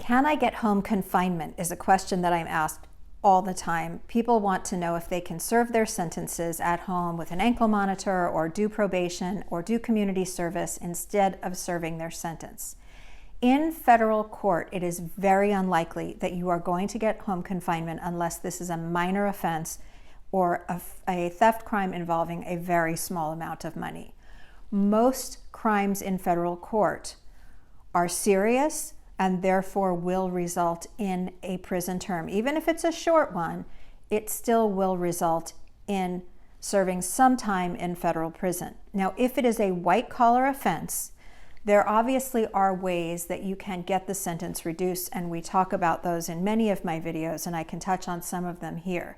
Can I get home confinement is a question that I'm asked all the time. People want to know if they can serve their sentences at home with an ankle monitor or do probation or do community service instead of serving their sentence. In federal court, it is very unlikely that you are going to get home confinement unless this is a minor offense or a theft crime involving a very small amount of money. Most crimes in federal court are serious and therefore will result in a prison term. Even if it's a short one, it still will result in serving some time in federal prison. Now, if it is a white-collar offense, there obviously are ways that you can get the sentence reduced, and we talk about those in many of my videos, and I can touch on some of them here.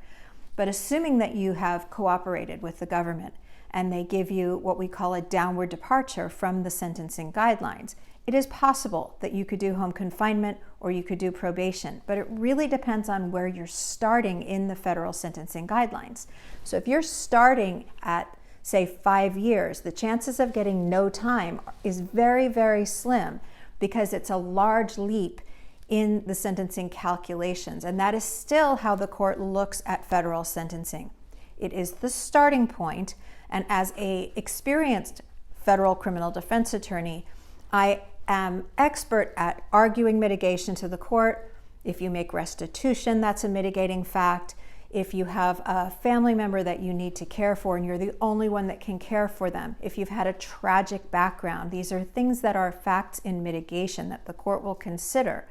But assuming that you have cooperated with the government and they give you what we call a downward departure from the sentencing guidelines, it is possible that you could do home confinement or you could do probation, but it really depends on where you're starting in the federal sentencing guidelines. So if you're starting at, say, 5 years, the chances of getting no time is very, very slim because it's a large leap in the sentencing calculations, and that is still how the court looks at federal sentencing. It is the starting point, and as an experienced federal criminal defense attorney, I am expert at arguing mitigation to the court. If you make restitution, that's a mitigating fact. If you have a family member that you need to care for and you're the only one that can care for them, if you've had a tragic background, these are things that are facts in mitigation that the court will consider.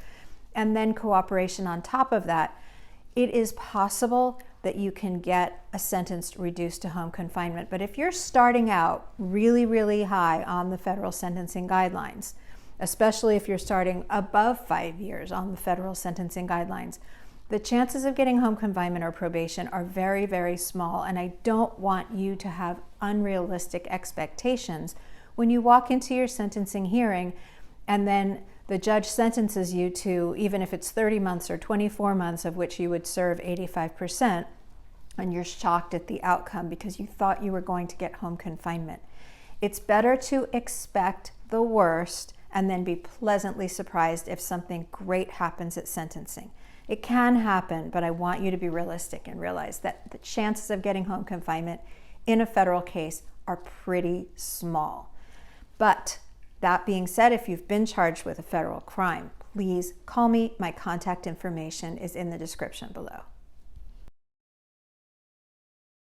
And then cooperation on top of that, it is possible that you can get a sentence reduced to home confinement. But if you're starting out really, really high on the federal sentencing guidelines, especially if you're starting above 5 years on the federal sentencing guidelines, the chances of getting home confinement or probation are very, very small. And I don't want you to have unrealistic expectations when you walk into your sentencing hearing and then the judge sentences you to, even if it's 30 months or 24 months of which you would serve 85%, and you're shocked at the outcome because you thought you were going to get home confinement. It's better to expect the worst and then be pleasantly surprised if something great happens at sentencing. It can happen, but I want you to be realistic and realize that the chances of getting home confinement in a federal case are pretty small. But that being said, if you've been charged with a federal crime, please call me. My contact information is in the description below.